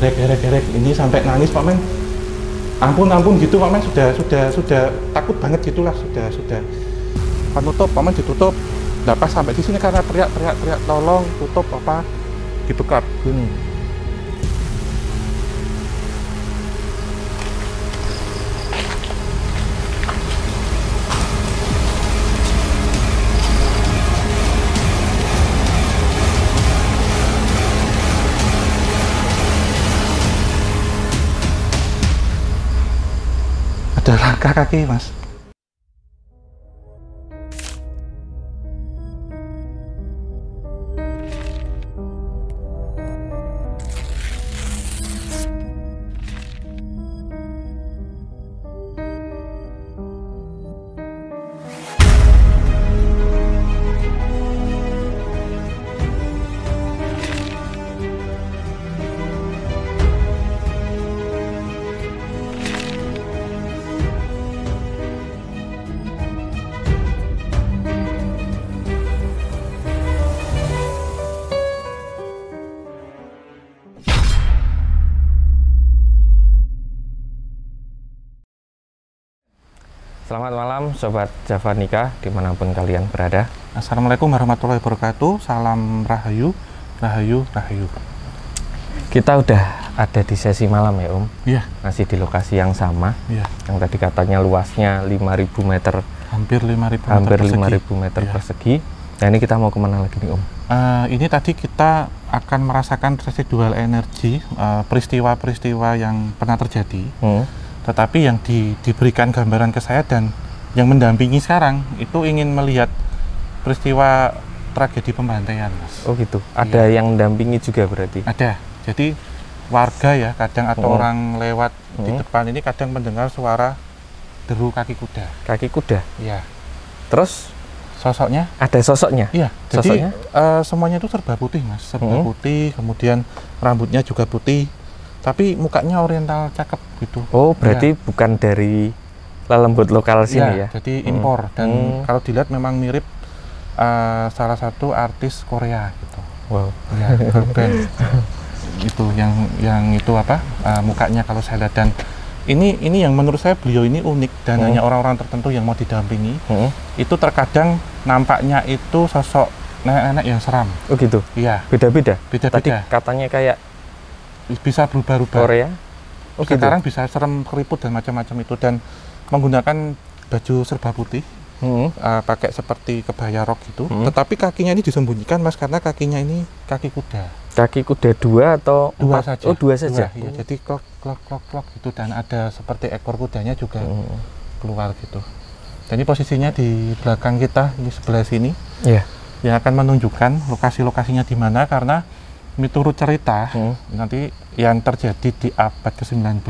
derek ini sampai nangis Pak Men. Ampun gitu Pak Men, sudah takut banget gitulah, sudah penutup Pak Men, ditutup. Nah pas sampai di sini karena teriak tolong tutup apa gitu Kak. Ada langkah kaki Mas. Selamat malam Sobat Javanica dimanapun kalian berada. Assalamualaikum warahmatullahi wabarakatuh. Salam Rahayu. Kita udah ada di sesi malam ya Om. Iya. Masih di lokasi yang sama. Iya. Yang tadi katanya luasnya 5.000 meter. Hampir 5.000 meter persegi. Nah ini kita mau kemana lagi nih Om? Ini tadi kita akan merasakan residual energi, peristiwa-peristiwa yang pernah terjadi. Tetapi yang diberikan gambaran ke saya dan yang mendampingi sekarang itu ingin melihat peristiwa tragedi pembantaian, Mas. Oh gitu. Ada yang mendampingi juga berarti? Ada. Jadi warga ya kadang atau orang lewat di depan ini kadang mendengar suara deru kaki kuda. Kaki kuda? Iya. Terus sosoknya? Ada sosoknya? Iya. Jadi sosoknya? Semuanya itu serba putih, Mas. Serba putih, kemudian rambutnya juga putih. Tapi mukanya oriental cakep gitu. Oh, berarti bukan dari lelembut lokal sini ya? Jadi impor. Dan kalau dilihat memang mirip salah satu artis Korea gitu. Wow. Ya, girl band. Itu yang itu apa? Mukanya kalau saya lihat, dan ini yang menurut saya beliau ini unik dan hanya orang-orang tertentu yang mau didampingi. Itu terkadang nampaknya itu sosok nenek-nenek yang seram. Oh gitu? Iya. Beda-beda? Beda-beda. Tadi katanya kayak bisa berubah-ubah. Korea? Oh, sekarang gitu? Bisa serem, keriput dan macam-macam itu, dan menggunakan baju serba putih, pakai seperti kebaya rok gitu. Tetapi kakinya ini disembunyikan, Mas, karena kakinya ini kaki kuda. Kaki kuda dua atau dua empat? saja? Oh, dua saja. Iya, jadi klok gitu, dan ada seperti ekor kudanya juga keluar gitu. Dan ini posisinya di belakang kita di sebelah sini. Iya. Yang akan menunjukkan lokasi-lokasinya di mana, karena menurut cerita nanti yang terjadi di abad ke-19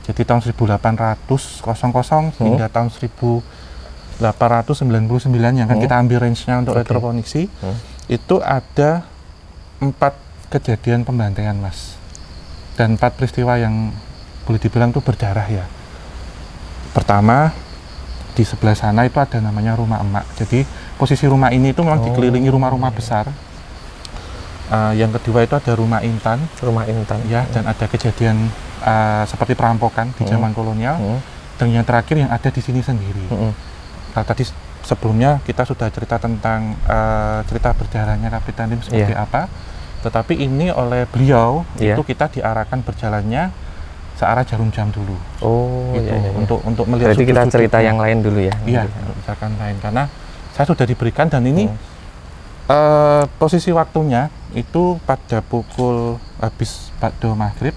jadi tahun 1800 hingga tahun 1899 yang akan kita ambil range-nya untuk retroponiksi, itu ada 4 kejadian pembantaian, Mas, dan 4 peristiwa yang boleh dibilang itu berdarah ya. Pertama, di sebelah sana itu ada namanya rumah emak. Jadi posisi rumah ini itu memang dikelilingi rumah-rumah besar. Yang kedua itu ada rumah intan. Rumah intan. Ya, dan ada kejadian seperti perampokan di zaman kolonial. Dan yang terakhir yang ada di sini sendiri. Nah, tadi sebelumnya kita sudah cerita tentang cerita berdarahnya Kapitan Lim seperti apa. Tetapi ini oleh beliau itu kita diarahkan berjalannya searah Jarum Jam dulu. Oh, gitu, untuk melihat. Berarti kita cerita yang lain dulu ya? Iya, untuk misalkan lain, karena saya sudah diberikan, dan ini posisi waktunya itu pada pukul habis ba'da maghrib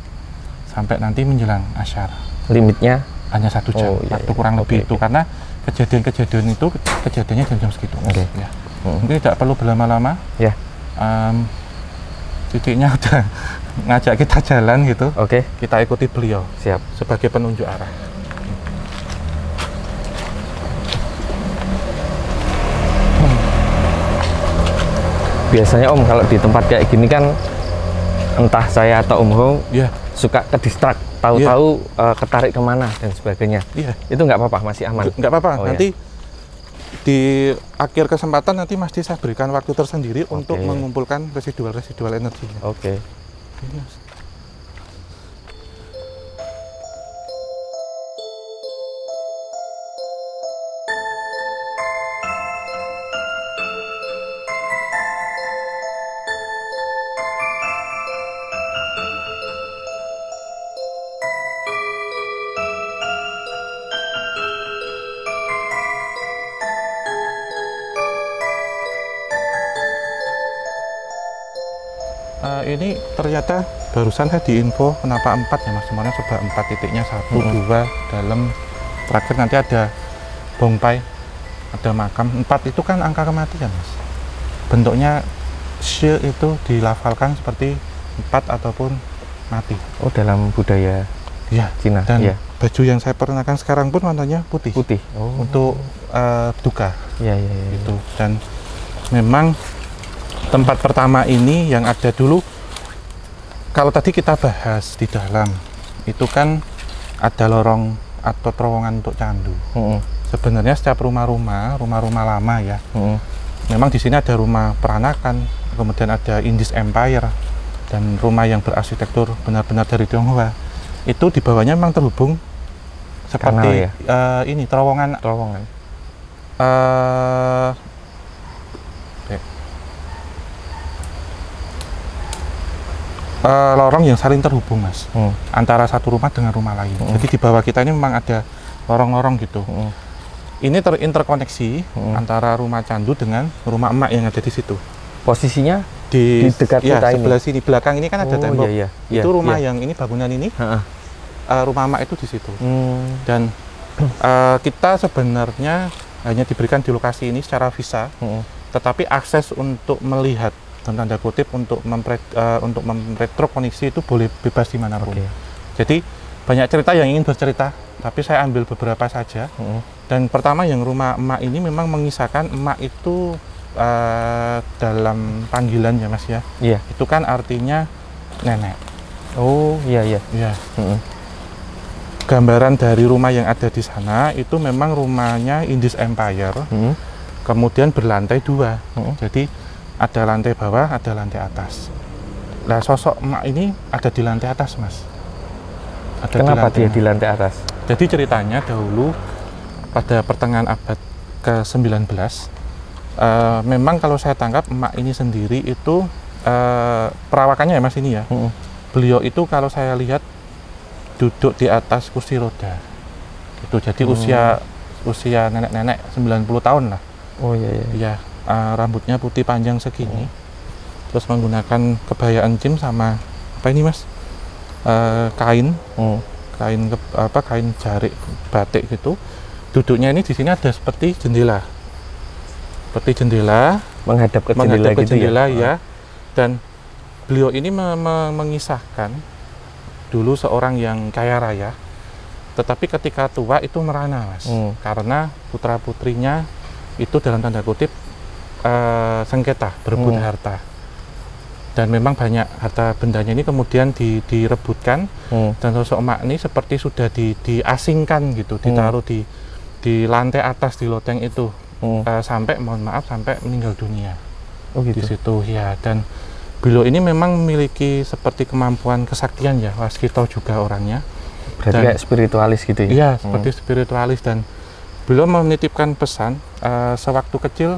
sampai nanti menjelang asyar. Limitnya hanya 1 jam, waktu kurang lebih itu, karena kejadian-kejadian itu kejadiannya jam-jam segitu. Ya. Mungkin tidak perlu berlama-lama. Ya. Titiknya udah ngajak kita jalan gitu. Kita ikuti beliau. Siap. Sebagai penunjuk arah. Biasanya Om kalau di tempat kayak gini kan entah saya atau Om Ho suka ke distrak, tahu-tahu ketarik kemana dan sebagainya. Itu nggak apa-apa, masih aman? Nggak apa-apa. Nanti di akhir kesempatan nanti Mas saya berikan waktu tersendiri untuk mengumpulkan residual energinya. Ini ternyata barusan saya diinfo kenapa 4 ya Mas, semuanya coba 4 titiknya 1, 2 dalam, terakhir nanti ada bongpai, ada makam. 4 itu kan angka kematian Mas. Bentuknya Shi itu dilafalkan seperti 4 ataupun mati. Oh, dalam budaya ya, Cina. Dan ya, baju yang saya perkenakan sekarang pun warnanya putih. Putih. Oh. Untuk duka. Ya. Itu. Dan memang tempat pertama ini yang ada dulu, kalau tadi kita bahas di dalam, itu kan ada lorong atau terowongan untuk candu. Sebenarnya setiap rumah-rumah lama ya, memang di sini ada rumah peranakan, kemudian ada Indus Empire, dan rumah yang berarsitektur benar-benar dari Tionghoa. Itu di bawahnya memang terhubung seperti kanal, ya? Ini terowongan. Lorong yang saling terhubung Mas, antara satu rumah dengan rumah lain. Jadi di bawah kita ini memang ada lorong-lorong gitu. Ini terinterkoneksi antara rumah candu dengan rumah emak yang ada di situ. Posisinya di dekat kita sebelah ini. Sini, belakang ini kan ada tembok. Itu rumah yang ini, bangunan ini, rumah emak itu di situ. Dan kita sebenarnya hanya diberikan di lokasi ini secara visa, tetapi akses untuk melihat, dan tanda kutip untuk memretrokoneksi itu boleh bebas dimanapun. Jadi banyak cerita yang ingin bercerita, tapi saya ambil beberapa saja. Dan pertama yang rumah emak ini memang mengisahkan emak itu dalam panggilan ya Mas ya. Itu kan artinya nenek. Oh iya. Gambaran dari rumah yang ada di sana itu memang rumahnya Indus Empire, kemudian berlantai 2. Jadi ada lantai bawah, ada lantai atas. Nah, sosok emak ini ada di lantai atas Mas. Kenapa dia di lantai atas? Jadi ceritanya dahulu pada pertengahan abad ke-19, memang kalau saya tangkap emak ini sendiri itu perawakannya ya Mas ini ya. Beliau itu kalau saya lihat duduk di atas kursi roda. Gitu. Jadi usia nenek-nenek 90 tahun lah. Oh iya. Iya, rambutnya putih panjang segini. Terus menggunakan kebaya encim sama apa ini Mas? Kain. Kain jarik batik gitu. Duduknya ini di sini ada seperti jendela. Menghadap ke jendela gitu ya. Dan beliau ini mengisahkan dulu seorang yang kaya raya, tetapi ketika tua itu merana Mas, karena putra putrinya itu dalam tanda kutip sengketa, berebut harta, dan memang banyak harta bendanya ini kemudian direbutkan, dan sosok emak ini seperti sudah diasingkan gitu, ditaruh di lantai atas di loteng itu, sampai mohon maaf sampai meninggal dunia. Di situ ya. Dan beliau ini memang memiliki seperti kemampuan kesaktian ya, waskito juga orangnya. Berarti kayak spiritualis gitu ya? Iya, seperti spiritualis. Dan beliau menitipkan pesan, sewaktu kecil,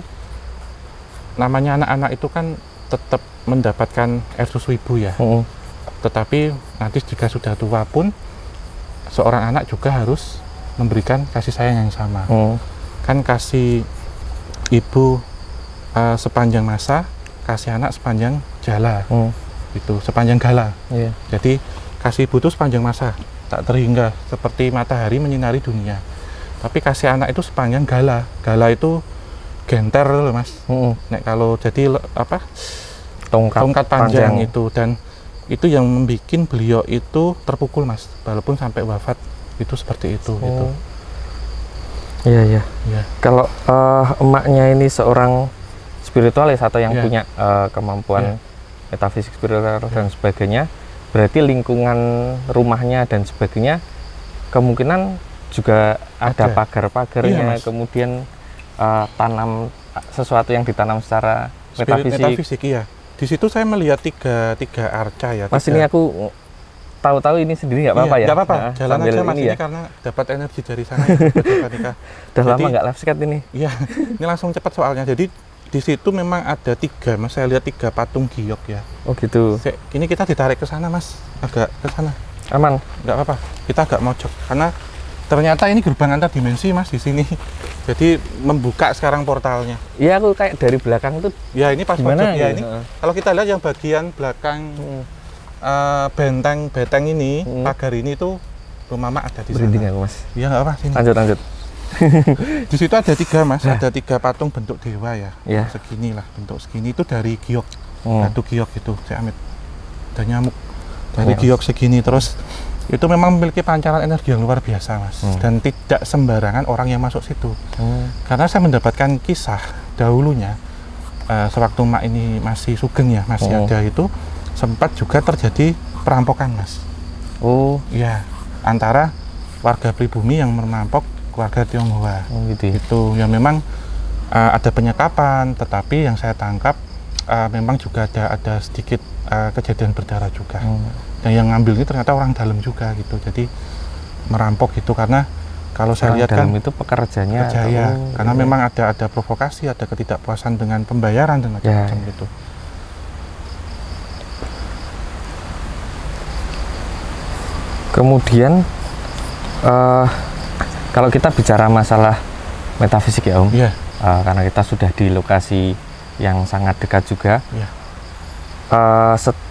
namanya anak-anak itu kan tetap mendapatkan air susu ibu ya. Tetapi nanti jika sudah tua pun, seorang anak juga harus memberikan kasih sayang yang sama. Kan kasih ibu sepanjang masa, kasih anak sepanjang jala, itu sepanjang gala. Jadi kasih ibu itu sepanjang masa, tak terhingga seperti matahari menyinari dunia. Tapi kasih anak itu sepanjang gala. Gala itu genter loh Mas. Nek kalau jadi apa? Tongkat panjang itu, dan itu yang membuat beliau itu terpukul Mas, walaupun sampai wafat itu seperti itu. Gitu. Iya. Kalau emaknya ini seorang spiritualis atau yang punya kemampuan metafisik spiritual dan sebagainya, berarti lingkungan rumahnya dan sebagainya kemungkinan juga ada pagar-pagarnya, kemudian tanam sesuatu yang ditanam secara metafisik. Iya. Di situ saya melihat tiga arca ya. Mas, ini aku tahu-tahu ini sendiri nggak apa-apa ya? Nggak apa-apa, jalan aja Mas ini karena dapat energi dari sana. Udah lama nggak live skate ini? Iya, ini langsung cepat soalnya. Jadi di situ memang ada 3, Mas. Saya lihat 3 patung giok ya. Oh gitu. Ini kita ditarik ke sana Mas, agak ke sana. Aman? Nggak apa-apa, kita agak mojok karena Ternyata ini gerbang antar dimensi Mas di sini. Jadi membuka sekarang portalnya. Iya, aku kayak dari belakang tuh. Ya ini pas pojok ya ini. Kalau kita lihat yang bagian belakang benteng ini, pagar ini tuh rumah Mak ada di sana. Berhenti nggak Mas? Iya nggak apa sini. Lanjut. Di situ ada 3 Mas, ada 3 patung bentuk dewa ya. Segini lah, bentuk segini itu dari giok, batu giok itu, Cik Amit. Ada nyamuk dari giok segini, terus itu memang memiliki pancaran energi yang luar biasa Mas, dan tidak sembarangan orang yang masuk situ. Karena saya mendapatkan kisah dahulunya, sewaktu Mak ini masih sugeng ya, masih ada itu, sempat juga terjadi perampokan Mas. Oh ya, antara warga pribumi yang merampok keluarga Tionghoa. Gitu ya? Itu yang memang ada penyekapan, tetapi yang saya tangkap memang juga ada sedikit kejadian berdarah juga. Dan yang ngambil ini ternyata orang dalam juga gitu, jadi merampok gitu. Karena kalau saya lihat kan itu pekerjanya karena memang ada provokasi, ada ketidakpuasan dengan pembayaran dan macam-macam gitu. Kemudian kalau kita bicara masalah metafisik ya Om, karena kita sudah di lokasi yang sangat dekat juga,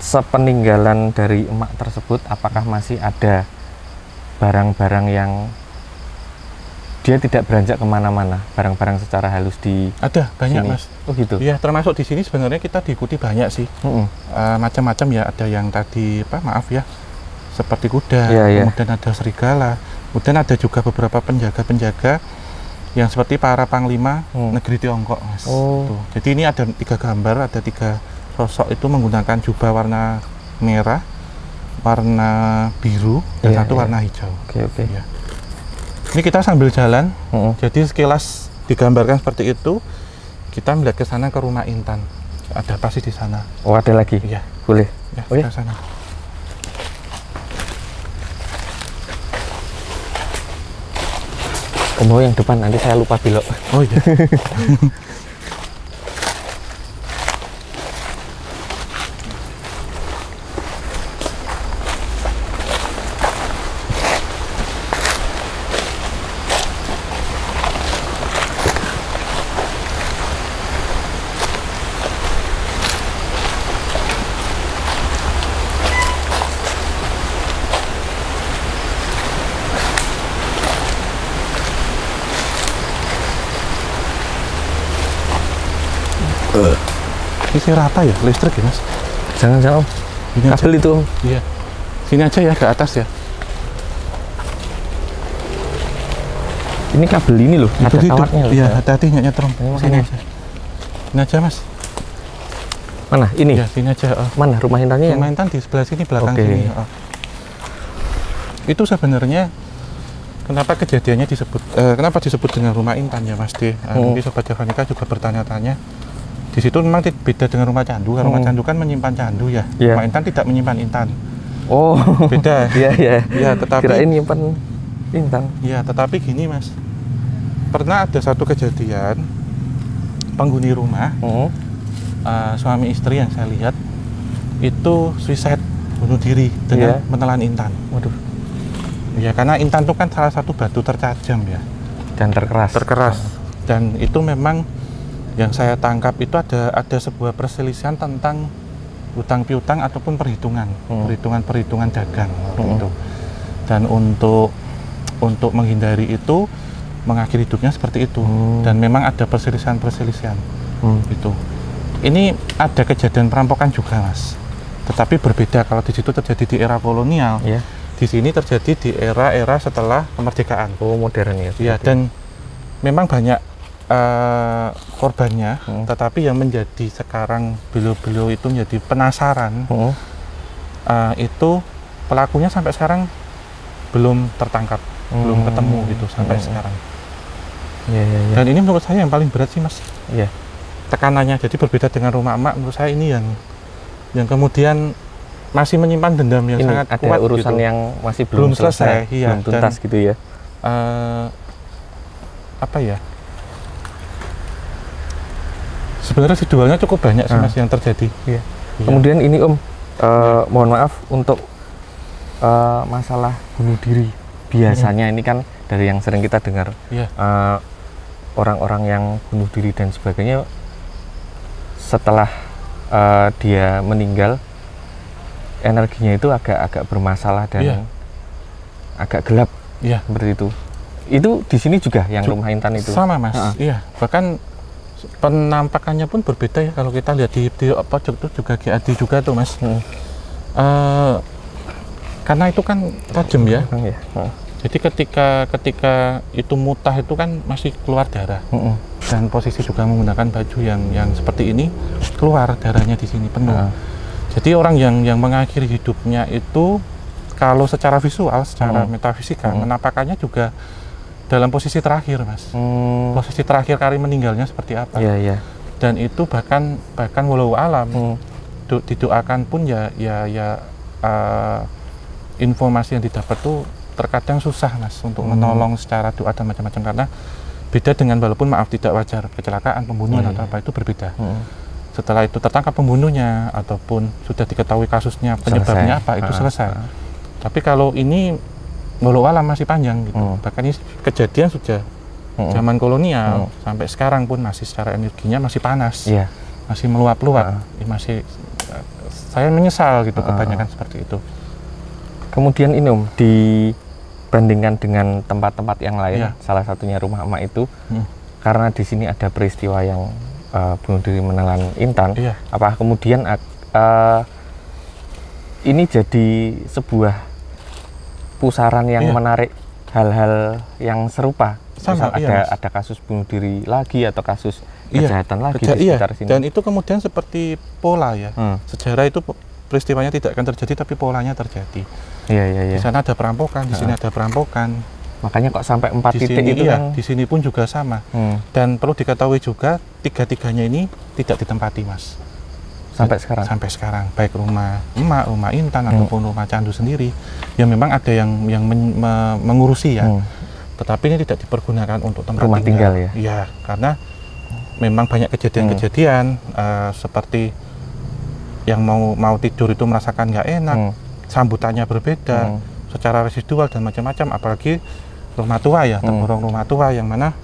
sepeninggalan dari emak tersebut, apakah masih ada barang-barang yang dia tidak beranjak kemana-mana, barang-barang secara halus di ada banyak sini? Mas. Oh gitu. Iya, termasuk di sini sebenarnya kita diikuti banyak sih, macam-macam ya. Ada yang tadi maaf ya, seperti kuda, kemudian ada serigala, kemudian ada juga beberapa penjaga-penjaga yang seperti para panglima negeri Tiongkok Mas. Tuh. Jadi ini ada 3 gambar, ada 3 sosok itu menggunakan jubah warna merah, warna biru, dan satu warna hijau. Ya. Ini kita sambil jalan, jadi sekilas digambarkan seperti itu. Kita melihat ke sana, ke rumah Intan. Ada pasti di sana. Oh ada lagi? Iya. Boleh? Ya, ke sana. Om yang depan, nanti saya lupa belok. Oh iya. Ini rata ya listrik ya Mas? Jangan Om, ini kabel aja. Itu Om. Iya, sini aja ya, ke atas ya. Ini kabel ini loh, ada kawatnya loh. Iya, hati-hati nggak nyetrum. Sini aja. Sini aja Mas. Mana? Ini? Ya, sini aja. Mana rumah Intannya? Rumah Intan di sebelah sini, belakang sini. Itu sebenarnya kenapa kejadiannya disebut, kenapa disebut dengan rumah Intan ya Mas D? Nanti Sobat Javanica juga bertanya-tanya. Di situ memang beda dengan rumah candu. Rumah candu kan menyimpan candu ya. Rumah Intan tidak menyimpan intan. Oh, beda. Iya, tetapi kirain nyimpan intan. Iya, tetapi gini Mas. Pernah ada satu kejadian penghuni rumah, suami istri yang saya lihat itu suicide, bunuh diri dengan menelan intan. Waduh. Ya, karena intan itu kan salah satu batu tertajam ya. Dan terkeras. Dan itu memang yang saya tangkap itu ada sebuah perselisihan tentang utang piutang ataupun perhitungan dagang gitu. Dan untuk menghindari itu, mengakhiri hidupnya seperti itu. Dan memang ada perselisihan gitu. Ini ada kejadian perampokan juga Mas, tetapi berbeda. Kalau di situ terjadi di era kolonial, di sini terjadi di era setelah kemerdekaan. Oh, modern ya. Iya, dan memang banyak korbannya, tetapi yang menjadi sekarang beliau itu menjadi penasaran, itu pelakunya sampai sekarang belum tertangkap, belum ketemu gitu sampai sekarang. Dan ini menurut saya yang paling berat sih Mas. Tekanannya, jadi berbeda dengan rumah emak. Menurut saya ini yang kemudian masih menyimpan dendam yang sangat kuat. Ada urusan gitu, yang masih belum selesai, belum tuntas gitu ya. Apa ya? Sebenarnya residualnya cukup banyak sih Mas yang terjadi. Kemudian ini Om, mohon maaf untuk masalah bunuh diri. Biasanya ini kan dari yang sering kita dengar, orang-orang yang bunuh diri dan sebagainya setelah dia meninggal energinya itu agak bermasalah dan agak gelap, seperti itu. Itu di sini juga yang rumah Intan itu sama, Mas. Iya, bahkan penampakannya pun berbeda ya. Kalau kita lihat di pojok itu juga GAD juga tuh, Mas. Karena itu kan tajam ya. Jadi ketika itu mutah itu kan masih keluar darah. Dan posisi juga menggunakan baju yang seperti ini, keluar darahnya di sini penuh. Jadi orang yang mengakhiri hidupnya itu kalau secara visual, secara metafisika, penampakannya juga dalam posisi terakhir, Mas. Posisi terakhir kali meninggalnya seperti apa? Dan itu bahkan walau alam didoakan pun informasi yang didapat tuh terkadang susah, Mas, untuk menolong secara doa dan macam-macam, karena beda dengan walaupun maaf tidak wajar kecelakaan, pembunuhan atau apa itu berbeda. Setelah itu tertangkap pembunuhnya ataupun sudah diketahui kasusnya penyebabnya apa itu selesai. Tapi kalau ini walau alam masih panjang gitu. Bahkan ini kejadian sudah zaman kolonial sampai sekarang pun masih secara energinya masih panas, masih meluap-luap. Masih saya menyesal gitu kebanyakan seperti itu. Kemudian ini dibandingkan dengan tempat-tempat yang lain, salah satunya rumah emak itu, karena di sini ada peristiwa yang bunuh diri menelan Intan. Apakah kemudian ini jadi sebuah pusaran yang menarik hal-hal yang serupa? Sama, ada kasus bunuh diri lagi atau kasus kejahatan lagi di sekitar sini. Dan itu kemudian seperti pola ya. Sejarah itu peristiwanya tidak akan terjadi tapi polanya terjadi. Di sana ada perampokan, di sini ada perampokan. Makanya kok sampai 4 titik itu kan? Di sini pun juga sama. Dan perlu diketahui juga tiga-tiganya ini tidak ditempati, Mas. Sampai sekarang? Sampai sekarang, baik rumah emak, rumah Intan ataupun rumah Candu sendiri, ya memang ada yang mengurusi ya. Tetapi ini tidak dipergunakan untuk tempat rumah tinggal ya? Iya, karena memang banyak kejadian-kejadian seperti yang mau tidur itu merasakan nggak enak, sambutannya berbeda, secara residual dan macam-macam, apalagi rumah tua ya, tergolong rumah tua yang mana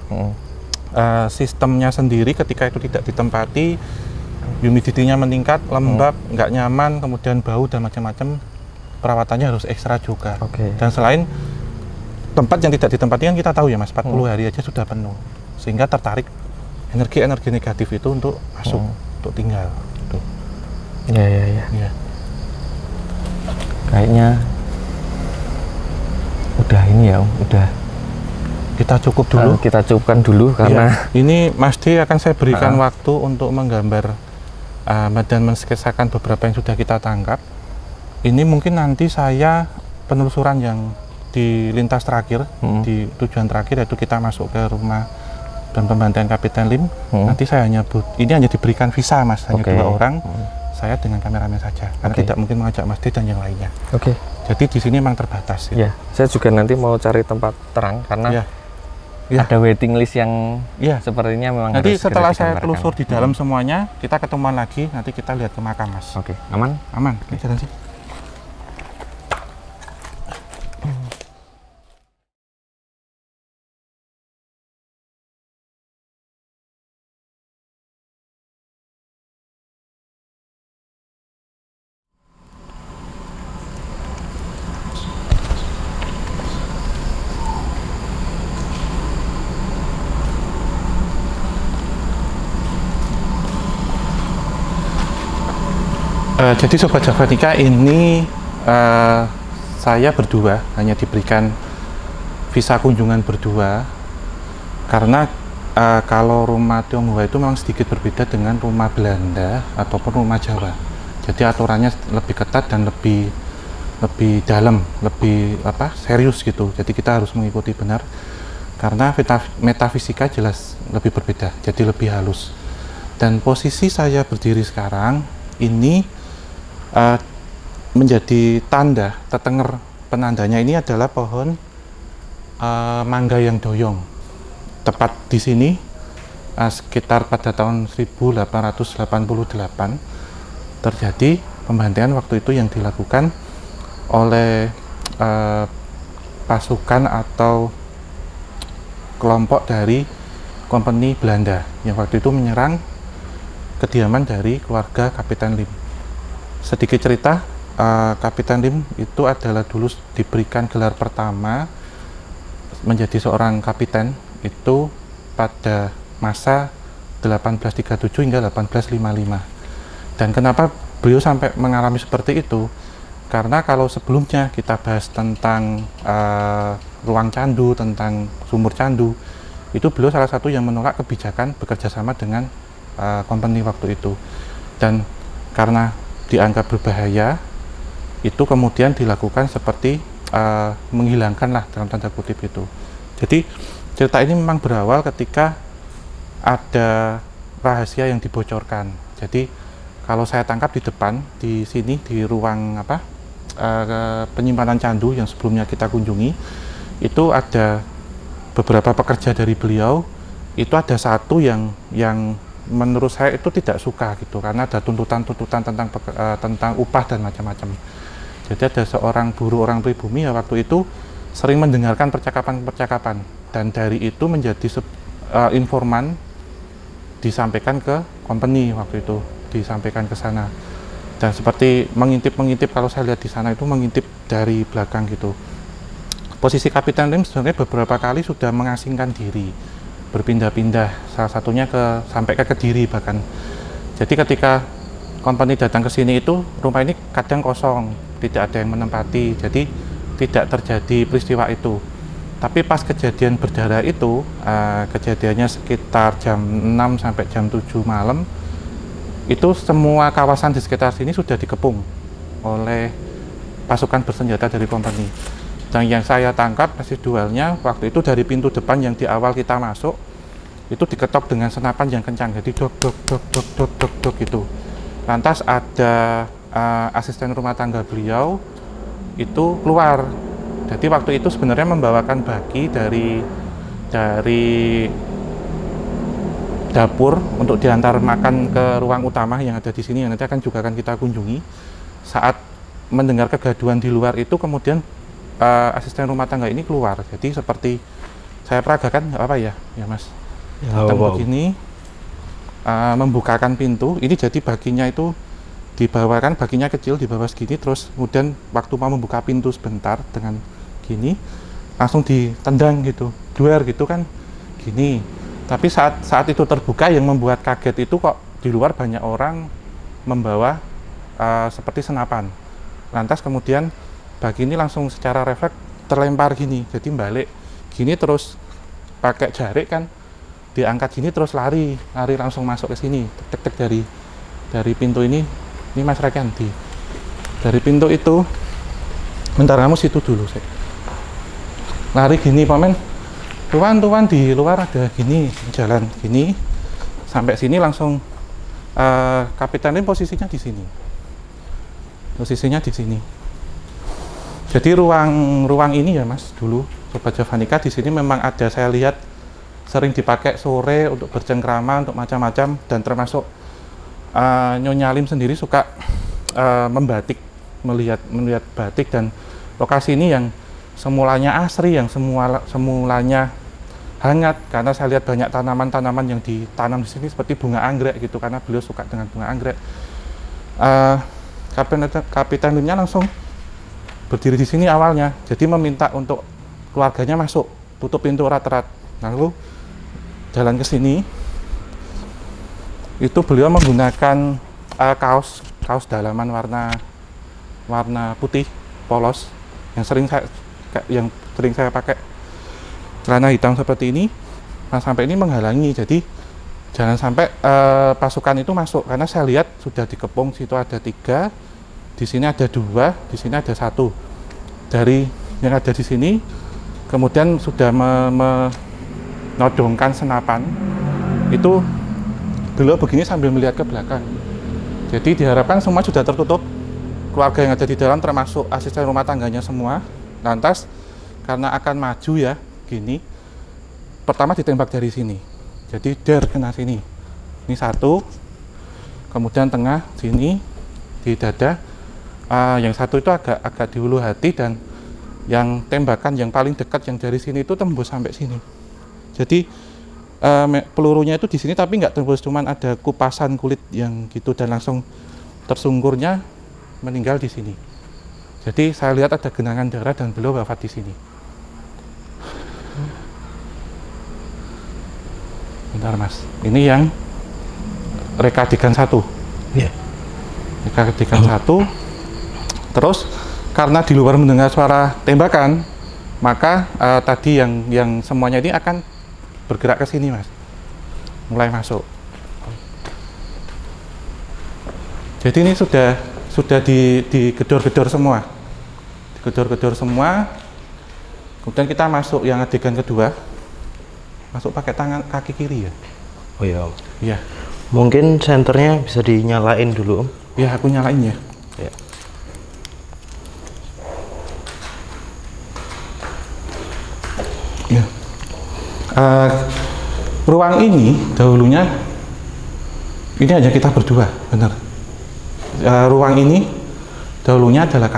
sistemnya sendiri ketika itu tidak ditempati, humidity-nya meningkat, lembab, nggak nyaman, kemudian bau dan macam-macam, perawatannya harus ekstra juga. Dan selain tempat yang tidak ditempati kan kita tahu ya, Mas, 40 hari aja sudah penuh, sehingga tertarik energi-energi negatif itu untuk masuk, untuk tinggal. Iya. Kayaknya udah ini ya, udah kita cukup dulu. Kita cukupkan dulu karena ini Mas D akan saya berikan waktu untuk menggambar dan mensketsakan beberapa yang sudah kita tangkap. Ini mungkin nanti saya penelusuran yang di lintas terakhir, di tujuan terakhir, yaitu kita masuk ke rumah dan pembantaian Kapiten Lim. Nanti saya hanya ini hanya diberikan visa, Mas, hanya 2 orang. Saya dengan kameramen saja, karena tidak mungkin mengajak Mas D dan yang lainnya. Jadi di sini memang terbatas. Saya juga nanti mau cari tempat terang karena ada waiting list yang sepertinya memang nanti setelah saya telusur di dalam semuanya, kita ketemuan lagi, nanti kita lihat ke makam, Mas. Aman? Aman. Jalan sih. Jadi Sobat Javanica, ini saya berdua hanya diberikan visa kunjungan berdua karena kalau rumah Tionghoa itu memang sedikit berbeda dengan rumah Belanda ataupun rumah Jawa. Jadi aturannya lebih ketat dan lebih dalam, lebih serius gitu. Jadi kita harus mengikuti benar karena metafisika jelas lebih berbeda, jadi lebih halus. Dan posisi saya berdiri sekarang ini menjadi tanda tetenger, penandanya ini adalah pohon mangga yang doyong. Tepat di sini sekitar pada tahun 1888 terjadi pembantaian waktu itu yang dilakukan oleh pasukan atau kelompok dari company Belanda yang waktu itu menyerang kediaman dari keluarga Kapiten Lim. Sedikit cerita, Kapiten Lim itu adalah dulu diberikan gelar pertama menjadi seorang kapiten itu pada masa 1837 hingga 1855. Dan kenapa beliau sampai mengalami seperti itu? Karena kalau sebelumnya kita bahas tentang ruang candu, tentang sumur candu, itu beliau salah satu yang menolak kebijakan bekerja sama dengan company waktu itu. Dan karena dianggap berbahaya, itu kemudian dilakukan seperti menghilangkan lah dalam tanda kutip itu. Jadi cerita ini memang berawal ketika ada rahasia yang dibocorkan. Jadi kalau saya tangkap di depan, di sini, di ruang penyimpanan candu yang sebelumnya kita kunjungi, itu ada beberapa pekerja dari beliau. Itu ada satu yang menurut saya itu tidak suka gitu, karena ada tuntutan-tuntutan tentang upah dan macam-macam. Jadi ada seorang buruh orang pribumi ya waktu itu sering mendengarkan percakapan-percakapan, dan dari itu menjadi informan, disampaikan ke company waktu itu, disampaikan ke sana. Dan seperti mengintip kalau saya lihat di sana itu mengintip dari belakang gitu. Posisi Kapiten Lim sebenarnya beberapa kali sudah mengasingkan diri, berpindah-pindah, salah satunya sampai ke Kediri bahkan. Jadi ketika company datang ke sini itu rumah ini kadang kosong, tidak ada yang menempati, jadi tidak terjadi peristiwa itu. Tapi pas kejadian berdarah itu, kejadiannya sekitar jam 6 sampai jam 7 malam, itu semua kawasan di sekitar sini sudah dikepung oleh pasukan bersenjata dari company. Dan yang saya tangkap residualnya waktu itu dari pintu depan yang di awal kita masuk, itu diketok dengan senapan yang kencang, jadi dok dok dok dok dok dok dok gitu. Lantas ada asisten rumah tangga beliau itu keluar. Jadi waktu itu sebenarnya membawakan baki dari dapur untuk diantar makan ke ruang utama yang ada di sini, yang nanti akan kita kunjungi. Saat mendengar kegaduhan di luar itu kemudian asisten rumah tangga ini keluar. Jadi seperti saya peragakan, nggak apa ya Mas, datang begini, membukakan pintu. Ini jadi baginya itu dibawakan, baginya kecil di bawah segini, terus kemudian waktu mau membuka pintu sebentar dengan gini langsung ditendang gitu, duar gitu kan gini. Tapi saat itu terbuka, yang membuat kaget itu kok di luar banyak orang membawa seperti senapan. Lantas kemudian bagi ini langsung secara refleks terlempar gini, jadi balik gini, terus pakai jarik kan diangkat gini, terus lari langsung masuk ke sini, tek dari pintu ini Mas Rekan, dari pintu itu. Bentar, kamu situ dulu sih, lari gini pamen, tuan di luar ada gini, jalan gini sampai sini langsung. Kapiten Lim posisinya di sini, jadi ruang ini ya Mas, dulu Sobat Javanica di sini memang ada, saya lihat sering dipakai sore untuk bercengkrama, untuk macam-macam, dan termasuk Nyonya Lim sendiri suka membatik, melihat batik. Dan lokasi ini yang semulanya asri, yang semulanya hangat, karena saya lihat banyak tanaman-tanaman yang ditanam di sini seperti bunga anggrek gitu, karena beliau suka dengan bunga anggrek. Kapiten Limnya langsung berdiri di sini awalnya, jadi meminta untuk keluarganya masuk, tutup pintu erat-erat. Lalu jalan ke sini, itu beliau menggunakan kaos dalaman warna putih polos yang sering saya pakai, celana hitam seperti ini. Nah, sampai ini menghalangi, jadi jangan sampai pasukan itu masuk, karena saya lihat sudah dikepung, situ ada 3, di sini ada 2, di sini ada 1. Dari yang ada di sini kemudian sudah menodongkan senapan itu, beliau begini sambil melihat ke belakang. Jadi diharapkan semua sudah tertutup, keluarga yang ada di dalam termasuk asisten rumah tangganya semua. Lantas karena akan maju ya gini, pertama ditembak dari sini, jadi kena sini, ini 1, kemudian tengah sini di dada, yang 1 itu agak di ulu hati, dan yang tembakan yang paling dekat yang dari sini itu tembus sampai sini. Jadi pelurunya itu di sini tapi nggak tembus, cuman ada kupasan kulit yang gitu dan langsung tersungkurnya meninggal di sini. Jadi saya lihat ada genangan darah dan beliau wafat di sini. Bentar Mas, ini yang reka adegan 1. Iya. Reka adegan 1. Terus karena di luar mendengar suara tembakan, maka tadi yang semuanya ini akan bergerak ke sini Mas. Mulai masuk. Jadi ini sudah digedor-gedor semua. Digedor-gedor semua. Kemudian kita masuk yang adegan kedua. Masuk pakai tangan kaki kiri ya. Oh iya Om. Iya. Mungkin senternya bisa dinyalain dulu Om. Iya, aku nyalain ya. Ya. Ya. Ruang ini dahulunya ini hanya kita berdua, benar. Ruang ini dahulunya adalah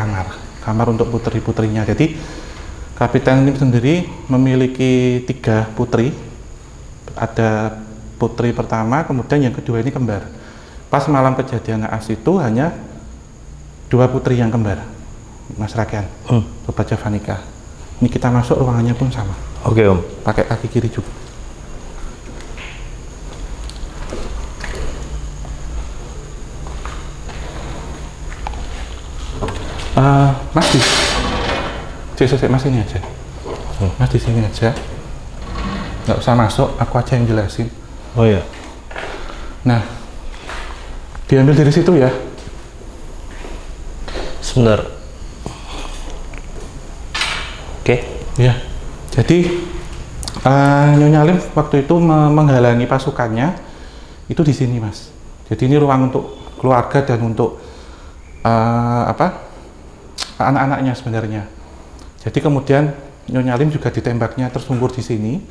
kamar untuk putri-putrinya. Jadi Kapiten Lim sendiri memiliki 3 putri. Ada putri pertama, kemudian yang kedua ini kembar. Pas malam kejadian naas itu hanya 2 putri yang kembar, Mas Raken, Sobat Javanica. Ini kita masuk ruangannya pun sama. Oke Om. Pakai kaki kiri juga. Mas Mas ini aja. Mas di sini aja. Nggak usah masuk, aku aja yang jelasin. Oh ya. Nah, diambil dari situ ya. Sebentar. Oke. Ya. Jadi Nyonya Lim waktu itu menghalangi pasukannya itu di sini Mas. Jadi ini ruang untuk keluarga dan untuk anak-anaknya sebenarnya. Jadi kemudian Nyonya Lim juga ditembaknya tersungkur di sini,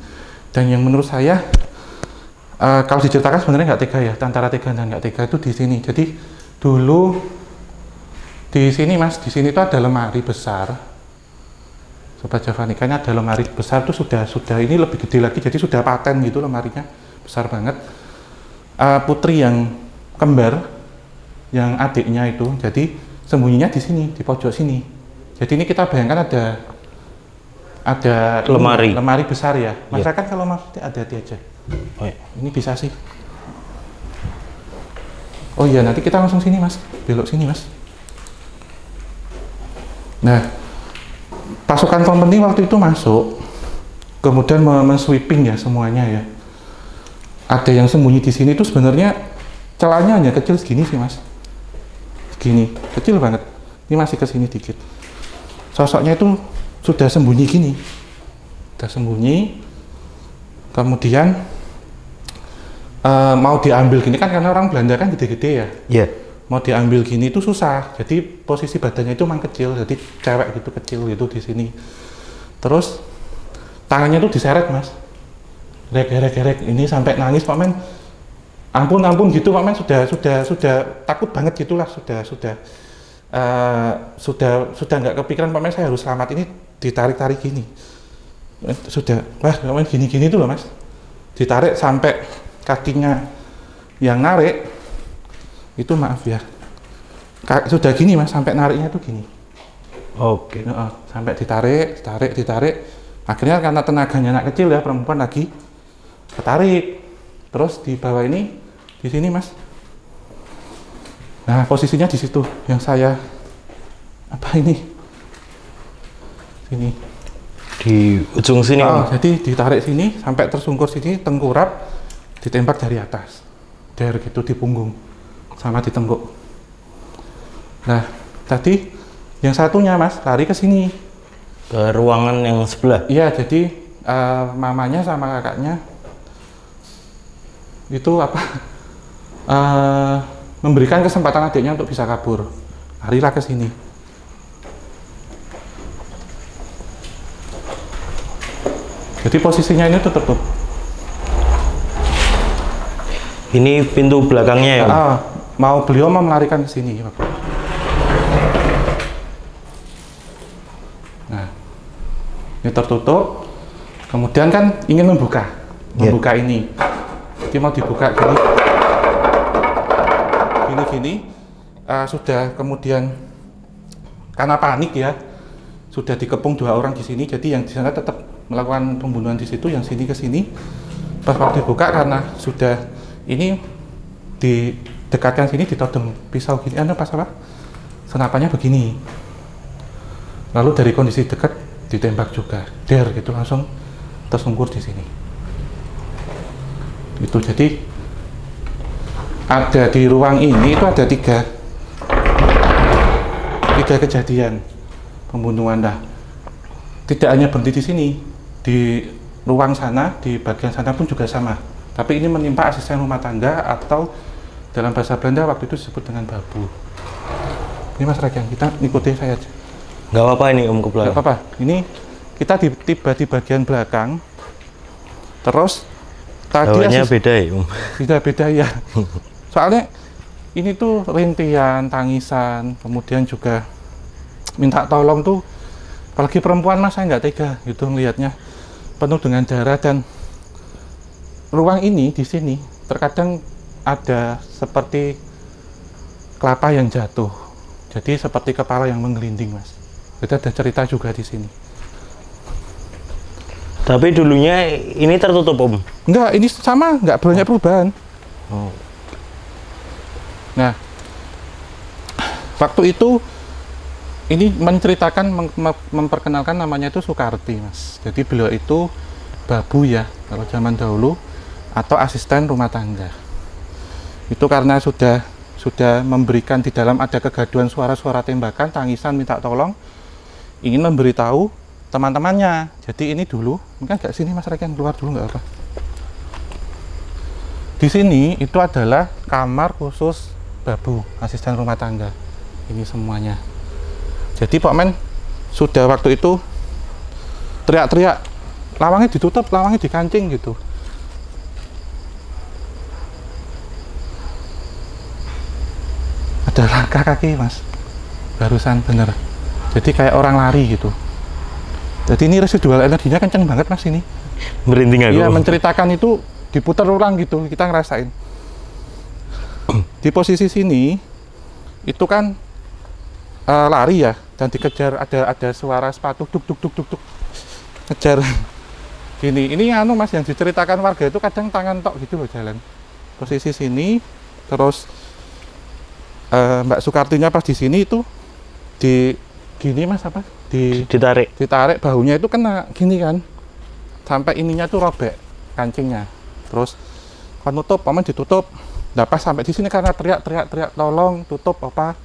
dan yang menurut saya kalau diceritakan sebenarnya nggak tega ya, antara tega dan nggak tega itu di sini. Jadi dulu di sini Mas, di sini itu ada lemari besar, Sobat Javanica-nya ada lemari besar itu sudah ini lebih gede lagi, jadi sudah paten gitu lemarinya, besar banget. Putri yang kembar, yang adiknya itu, jadi sembunyinya di sini, di pojok sini. Jadi ini kita bayangkan ada lemari besar ya. Mas Rakan kalau maksudnya hati aja. Oh iya. Ini bisa sih. Oh iya, nanti kita langsung sini Mas, belok sini Mas. Nah, pasukan company waktu itu masuk, kemudian men-sweeping ya semuanya ya. Ada yang sembunyi di sini itu sebenarnya celahnya hanya kecil segini sih Mas. Segini, kecil banget. Ini masih ke sini dikit. Sosoknya itu sudah sembunyi gini, sudah sembunyi, kemudian mau diambil gini kan, karena orang Belanda kan gede-gede ya. Iya. Mau diambil gini itu susah, jadi posisi badannya itu memang kecil, jadi cewek gitu kecil gitu di sini. Terus tangannya tuh diseret Mas, gerek, ini sampai nangis Pak Men. Ampun gitu Pak Men, sudah takut banget gitulah, sudah nggak kepikiran Pak Men, saya harus selamat, ini ditarik gini. Sudah, wah Pak Men gini tuh loh Mas, ditarik sampai kakinya yang narik itu, maaf ya, sudah gini Mas, sampai nariknya tuh gini. Oke. Sampai ditarik, akhirnya karena tenaganya anak kecil ya, perempuan lagi, ketarik, terus di bawah ini, di sini Mas. Nah, posisinya di situ yang saya sini di ujung sini. Jadi ditarik sini sampai tersungkur sini, tengkurap, ditembak dari atas, dari gitu di punggung sama di tengguk. Nah, tadi yang satunya Mas lari ke sini, ke ruangan yang sebelah. Iya, jadi mamanya sama kakaknya itu memberikan kesempatan adiknya untuk bisa kabur, larilah ke sini. Jadi posisinya ini tertutup. Ini pintu belakangnya ya? Beliau mau melarikan ke sini. Nah, ini tertutup. Kemudian kan ingin membuka ini. Jadi mau dibuka gini, sudah kemudian karena panik ya, sudah dikepung 2 orang di sini. Jadi yang di sana tetap melakukan pembunuhan di situ, yang sini ke sini. Pas waktu dibuka karena sudah ini didekatkan sini, ditodong pisau gini, pas apa? Senapannya begini. Lalu dari kondisi dekat ditembak juga, gitu langsung tersungkur di sini. Itu jadi ada di ruang ini itu ada tiga kejadian pembunuhan. Nah, tidak hanya berhenti di sini, di ruang sana, di bagian sana pun juga sama. Tapi ini menimpa asisten rumah tangga atau dalam bahasa Belanda waktu itu disebut dengan babu. Ini Mas Rekan, kita ikuti saya aja. Nggak apa-apa ini Om ke belakang. Nggak apa-apa. Ini kita tiba di bagian belakang. Terus tadi beda ya Om? Beda ya. Soalnya ini tuh rintihan, tangisan, kemudian juga minta tolong tuh, apalagi perempuan Mas, saya nggak tega gitu melihatnya, penuh dengan darah. Dan ruang ini di sini terkadang ada seperti kelapa yang jatuh, jadi seperti kepala yang menggelinding Mas. Jadi ada cerita juga di sini. Tapi dulunya ini tertutup Om? Enggak, ini sama, nggak banyak perubahan. Oh. Nah, waktu itu ini menceritakan, memperkenalkan namanya itu Sukarti Mas. Jadi beliau itu babu ya, kalau zaman dahulu, atau asisten rumah tangga. Itu karena sudah memberikan, di dalam ada kegaduhan, suara-suara tembakan, tangisan, minta tolong, ingin memberitahu teman-temannya. Jadi ini dulu, mungkin nggak sini Mas Rekan, keluar dulu nggak apa. Di sini itu adalah kamar khusus babu, asisten rumah tangga. Ini semuanya. Jadi Pak Men sudah waktu itu teriak-teriak, lawangnya ditutup, lawangnya dikancing gitu. Ada langkah kaki Mas, barusan bener. Jadi kayak orang lari gitu. Jadi ini residual energinya kenceng banget Mas ini. Merinding aku. Iya, menceritakan itu diputar ulang gitu, kita ngerasain. Di posisi sini itu kan lari ya, dan dikejar, ada suara sepatu duk ngejar gini. Ini anu Mas, yang diceritakan warga itu kadang tangan tok gitu loh jalan. Posisi sini, terus Mbak Sukartinya pas di sini itu di gini Mas, apa? Ditarik bahunya itu kena gini kan, sampai ininya tuh robek kancingnya. Terus penutup, paman ditutup. Nah pas sampai di sini karena teriak tolong tutup apa,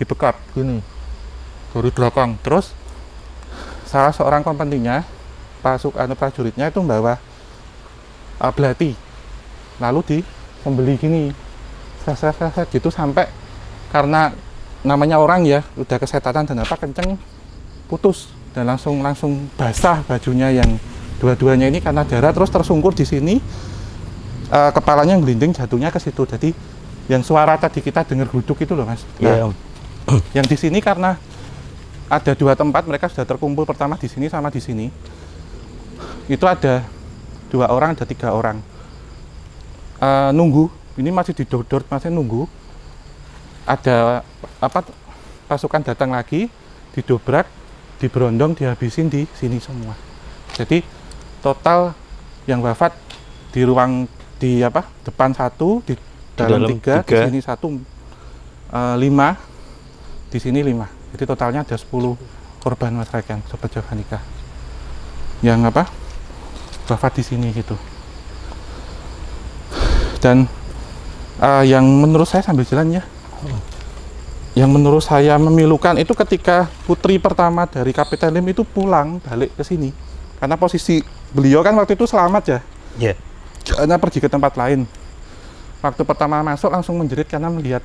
dibekap gini dari belakang. Terus salah seorang kompendinya, prajuritnya itu membawa belati, lalu disembeli gini, gitu, sampai karena namanya orang ya udah kesetatan dan apa, kenceng, putus dan langsung basah bajunya yang dua-duanya ini karena darah. Terus tersungkur di sini, kepalanya gelinding, jatuhnya ke situ. Jadi yang suara tadi kita dengar gluduk itu loh Mas. Nah, yang di sini karena ada 2 tempat mereka sudah terkumpul, pertama di sini sama di sini. Itu ada 2 orang, ada 3 orang. Nunggu, ini masih didodor, masih nunggu. Ada apa, pasukan datang lagi, didobrak, diberondong, dihabisin di sini semua. Jadi total yang wafat di ruang di apa, depan 1, di dalam 3, di sini 1, 5, di sini 5. Jadi totalnya ada 10 korban Mas Rekan, Sobat Javanica, yang apa, wafat di sini gitu. Dan yang menurut saya, sambil jalan ya, yang menurut saya memilukan itu ketika putri pertama dari Kapten Lim itu pulang balik ke sini, karena posisi beliau kan waktu itu selamat ya. Iya. Karena pergi ke tempat lain. Waktu pertama masuk langsung menjerit karena melihat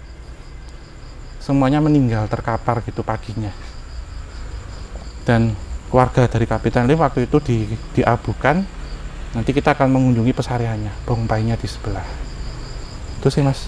semuanya meninggal, terkapar gitu paginya. Dan keluarga dari Kapten Lim waktu itu diabukan. Nanti kita akan mengunjungi pesariannya, bongpainya di sebelah. Itu sih Mas.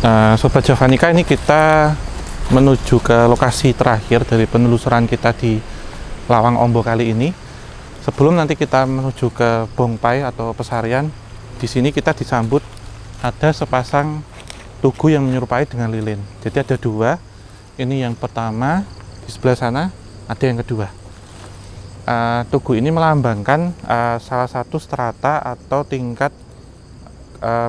Sobat Javanica, ini kita menuju ke lokasi terakhir dari penelusuran kita di Lawang Ombo kali ini. Sebelum nanti kita menuju ke Bongpai atau Pesarian, di sini kita disambut ada sepasang tugu yang menyerupai dengan lilin. Jadi ada dua. Ini yang pertama, di sebelah sana ada yang kedua. Tugu ini melambangkan salah satu strata atau tingkat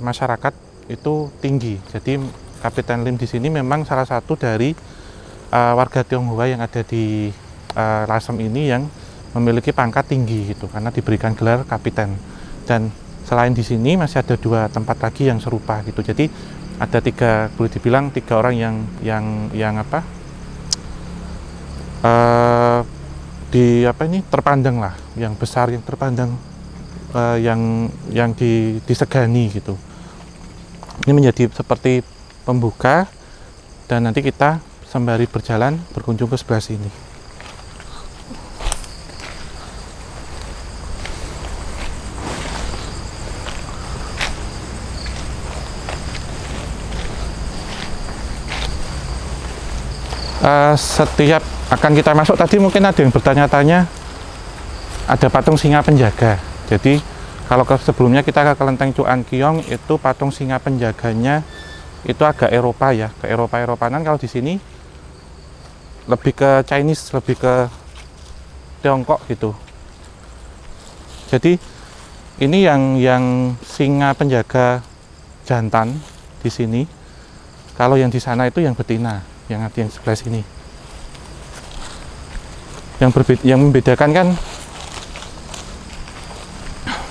masyarakat itu tinggi. Jadi Kapiten Lim di sini memang salah satu dari warga Tionghoa yang ada di Lasem ini yang memiliki pangkat tinggi gitu, karena diberikan gelar kapiten. Dan selain di sini masih ada dua tempat lagi yang serupa gitu. Jadi ada tiga, boleh dibilang tiga orang yang terpandang lah, yang besar, yang terpandang, yang disegani gitu. Ini menjadi seperti pembuka, dan nanti kita sembari berjalan berkunjung ke sebelah sini. Setiap akan kita masuk, tadi mungkin ada yang bertanya-tanya, ada patung singa penjaga. Jadi kalau sebelumnya kita ke Kelenteng Cuan Kiong, itu patung singa penjaganya itu agak Eropa ya, ke Eropa-Eropanan. Kalau di sini lebih ke Chinese, lebih ke Tiongkok gitu. Jadi ini yang singa penjaga jantan di sini. Kalau yang di sana itu yang betina, yang sebelah sini. Yang membedakan kan,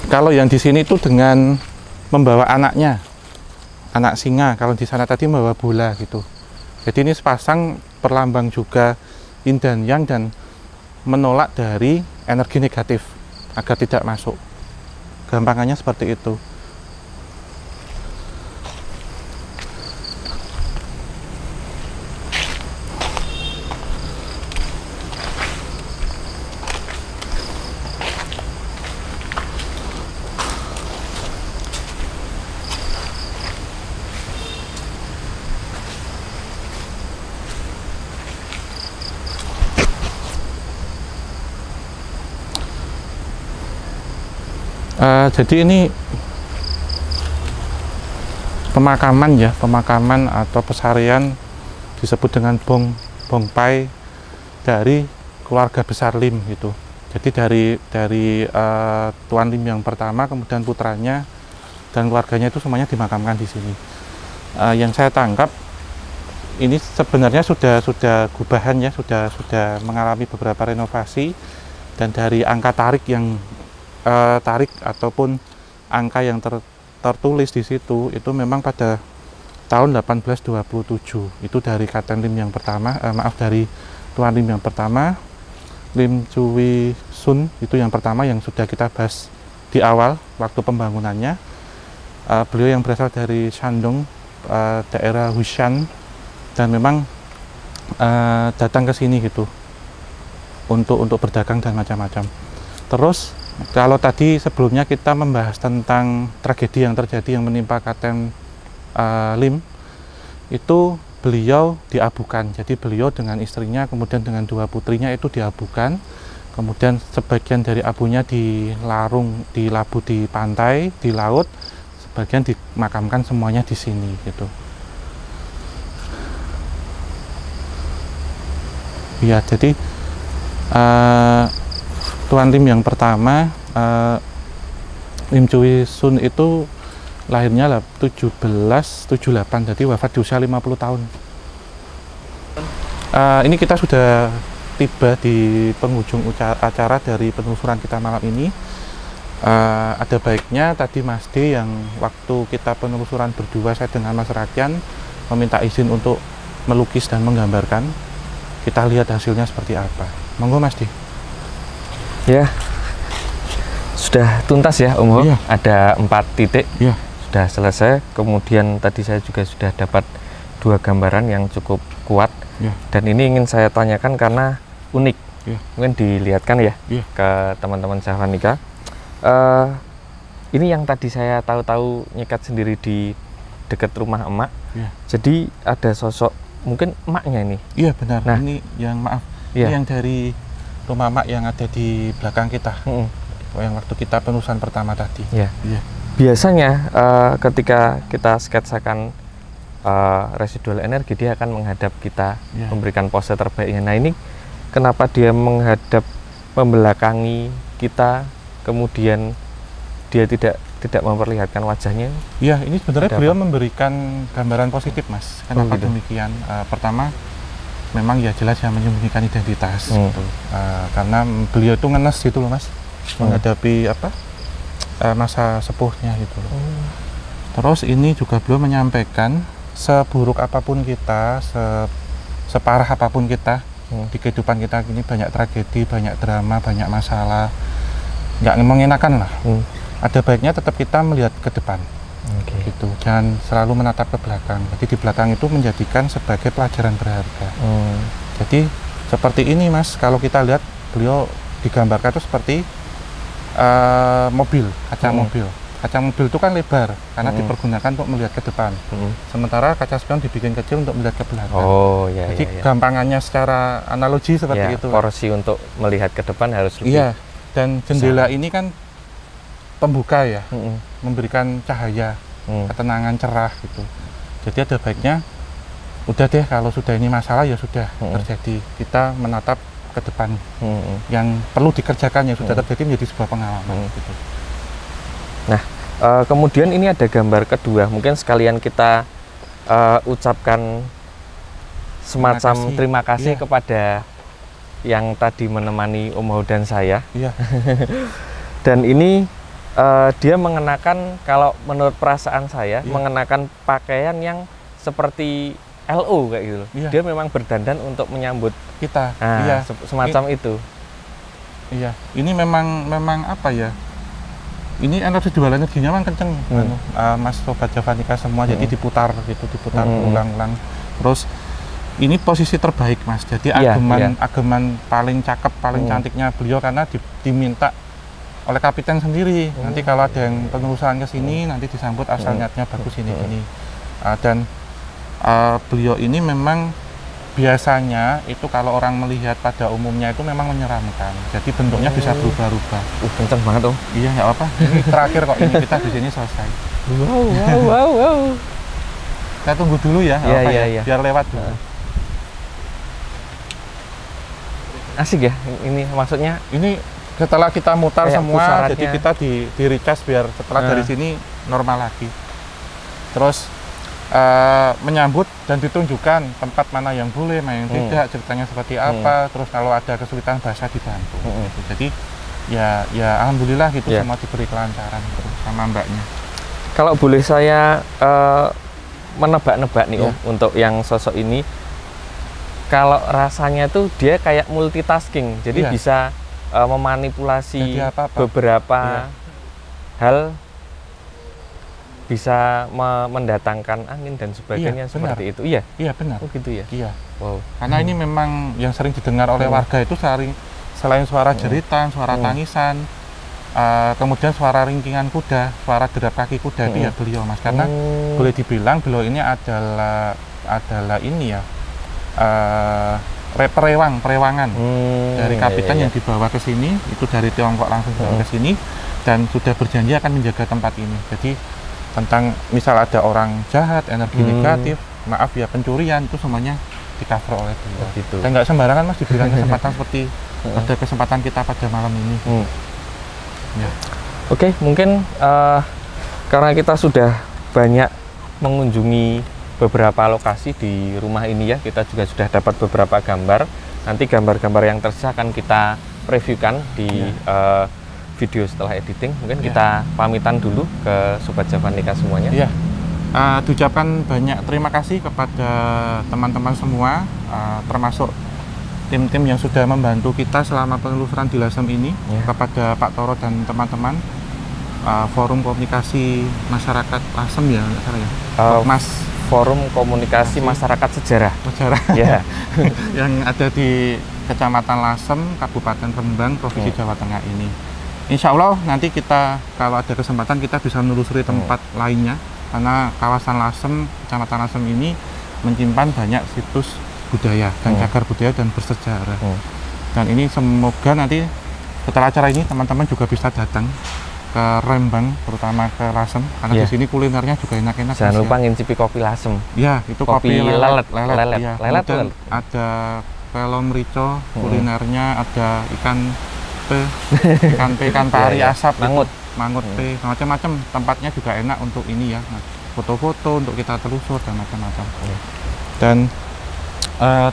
kalau yang di sini itu dengan membawa anaknya, anak singa. Kalau di sana tadi membawa bola gitu. Jadi ini sepasang perlambang juga yin dan yang, dan menolak dari energi negatif agar tidak masuk. Gampangannya seperti itu. Jadi ini pemakaman ya, pemakaman atau pesarian disebut dengan Bongpai dari keluarga besar Lim gitu. Jadi dari Tuan Lim yang pertama, kemudian putranya dan keluarganya itu semuanya dimakamkan di sini. Yang saya tangkap ini sebenarnya sudah gubahan ya, sudah mengalami beberapa renovasi, dan dari angka tarik tarik ataupun angka yang tertulis di situ itu memang pada tahun 1827 itu dari Kapten Lim yang pertama, dari Tuan Lim yang pertama, Lim Cui Sun itu yang pertama yang sudah kita bahas di awal waktu pembangunannya. Beliau yang berasal dari Shandong, daerah Hushan, dan memang datang ke sini gitu untuk berdagang dan macam-macam. Terus kalau tadi sebelumnya kita membahas tentang tragedi yang terjadi yang menimpa Kapten Lim, itu beliau diabukan. Jadi beliau dengan istrinya kemudian dengan dua putrinya itu diabukan, kemudian sebagian dari abunya dilabu di pantai, di laut, sebagian dimakamkan semuanya di sini gitu. Ya, jadi Tuan Lim yang pertama, Lim Cui Sun itu lahirnya 1778, jadi wafat di usia 50 tahun. Ini kita sudah tiba di penghujung acara dari penelusuran kita malam ini. Ada baiknya tadi Mas D yang waktu kita penelusuran berdua, saya dengan Mas Rakian meminta izin untuk melukis dan menggambarkan. Kita lihat hasilnya seperti apa. Monggo Mas D. Ya, sudah tuntas ya Om Ho. Iya. Ada 4 titik, iya, sudah selesai. Kemudian tadi saya juga sudah dapat 2 gambaran yang cukup kuat, iya, dan ini ingin saya tanyakan karena unik, iya, mungkin dilihatkan ya, iya, ke teman-teman Javanica. Ini yang tadi saya tahu-tahu nyekat sendiri di dekat rumah emak, Jadi ada sosok mungkin emaknya ini. Iya benar. Nah, ini yang maaf, ini yang dari rumah mak yang ada di belakang kita. Yang waktu kita penelusuran pertama tadi. Iya. Biasanya ketika kita sketsakan residual energi, dia akan menghadap kita, memberikan pose terbaiknya. Nah, ini kenapa dia menghadap membelakangi kita, kemudian dia tidak memperlihatkan wajahnya? Iya, ini sebenarnya beliau memberikan gambaran positif, Mas. Kenapa demikian? Pertama, memang ya jelas ya menyembunyikan identitas, gitu. Karena beliau itu ngenes gitu loh, Mas, menghadapi masa sepuhnya gitu loh. Terus ini juga beliau menyampaikan seburuk apapun kita, separah apapun kita di kehidupan kita ini, banyak tragedi, banyak drama, banyak masalah, nggak mengenakan lah. Ada baiknya tetap kita melihat ke depan, gitu. Jangan selalu menatap ke belakang. Jadi di belakang itu menjadikan sebagai pelajaran berharga. Jadi seperti ini, Mas. Kalau kita lihat, beliau digambarkan itu seperti mobil, kaca mobil. Kaca mobil itu kan lebar karena dipergunakan untuk melihat ke depan. Sementara kaca spion dibikin kecil untuk melihat ke belakang. Jadi gampangannya secara analogi seperti itu. Porsi untuk melihat ke depan harus lebih. Iya. Dan jendela ini kan pembuka ya, memberikan cahaya, ketenangan, cerah gitu. Jadi ada baiknya, udah deh kalau sudah ini masalah ya sudah terjadi, kita menatap ke depan. Yang perlu dikerjakan yang sudah terjadi menjadi sebuah pengalaman. Gitu. Nah, kemudian ini ada gambar kedua, mungkin sekalian kita ucapkan semacam terima kasih kepada yang tadi menemani Om Hao dan saya. Dan ini dia mengenakan, kalau menurut perasaan saya, mengenakan pakaian yang seperti LO kayak gitu. Dia memang berdandan untuk menyambut kita. Semacam itu. Iya, ini memang apa ya? Ini residual energinya memang kenceng, Mas Sobat Javanica semua. Jadi diputar gitu, diputar ulang-ulang. Terus ini posisi terbaik, Mas. Jadi ageman paling cakep, paling cantiknya beliau karena diminta oleh kapiten sendiri. Nanti kalau ada yang penelusuran ke sini, nanti disambut asal niatnya bagus ini. Dan beliau ini memang biasanya itu kalau orang melihat pada umumnya itu memang menyeramkan. Jadi bentuknya bisa berubah-ubah. Kenceng banget, Om. Iya, nggak apa. Ini terakhir kok, ini kita di sini selesai. Wow. Kita tunggu dulu ya, biar lewat dulu. Asik ya, ini maksudnya. Ini setelah kita mutar semua, pusarannya. jadi kita di recharge biar setelah dari sini normal lagi. Terus menyambut dan ditunjukkan tempat mana yang boleh, mana yang tidak, ceritanya seperti apa. Terus kalau ada kesulitan bahasa dibantu. Gitu. Jadi ya alhamdulillah gitu, semua diberi kelancaran terus sama mbaknya. Kalau boleh saya menebak-nebak nih Om, untuk yang sosok ini, kalau rasanya tuh dia kayak multitasking, jadi bisa memanipulasi beberapa hal, bisa mendatangkan angin dan sebagainya, seperti itu. Iya benar. Oh gitu ya. Iya. Wow. Karena ini memang yang sering didengar oleh warga itu selain suara jeritan, suara tangisan, kemudian suara ringkingan kuda, suara derap kaki kuda, itu ya beliau, Mas. Karena boleh dibilang beliau ini adalah ini ya, perewangan dari kapiten yang dibawa ke sini, itu dari Tiongkok langsung dibawa ke sini, dan sudah berjanji akan menjaga tempat ini. Jadi tentang misal ada orang jahat, energi negatif, maaf ya, pencurian, itu semuanya di cover oleh beliau. Gitu. Dan nggak sembarangan, Mas, diberikan kesempatan seperti pada kesempatan kita pada malam ini. Oke, mungkin karena kita sudah banyak mengunjungi beberapa lokasi di rumah ini ya, kita juga sudah dapat beberapa gambar. Nanti gambar-gambar yang tersisa akan kita reviewkan di video setelah editing. Mungkin kita pamitan dulu ke Sobat Javanica semuanya. Diucapkan banyak terima kasih kepada teman-teman semua, termasuk tim-tim yang sudah membantu kita selama penelusuran di Lasem ini, kepada Pak Toro dan teman-teman, Forum Komunikasi Masyarakat Lasem ya, nggak salah ya, Mas. Forum Komunikasi Masyarakat Sejarah. Yang ada di Kecamatan Lasem, Kabupaten Rembang, Provinsi Jawa Tengah ini. Insya Allah nanti kita kalau ada kesempatan kita bisa menelusuri tempat lainnya karena kawasan Lasem, Kecamatan Lasem ini menyimpan banyak situs budaya dan cagar budaya dan bersejarah. Dan ini semoga nanti setelah acara ini teman-teman juga bisa datang ke Rembang, terutama ke Lasem, karena di sini kulinernya juga enak-enak. Jangan lupa ngincipi kopi Lasem. Ya, itu kopi lelet. Ya. Lelet. Ada pelo merico, kulinernya ada ikan pari asap, mangut teh, macam-macam. Tempatnya juga enak untuk ini ya, foto-foto untuk kita telusur dan macam-macam. Dan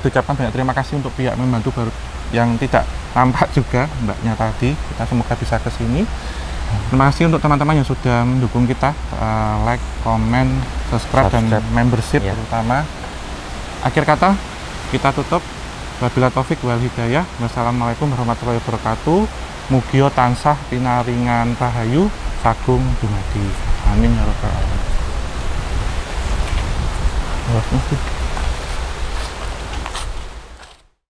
diucapkan banyak terima kasih untuk pihak membantu baru yang tidak tampak juga, mbaknya tadi. Kita semoga bisa ke sini. Terima kasih untuk teman-teman yang sudah mendukung kita, like, komen, subscribe, dan membership terutama. Akhir kata kita tutup. Wabillahi taufik wal hidayah. Wassalamualaikum warahmatullahi wabarakatuh. Mugio tansah pinaringan rahayu sagung dumadi. Amin ya rabbal alamin.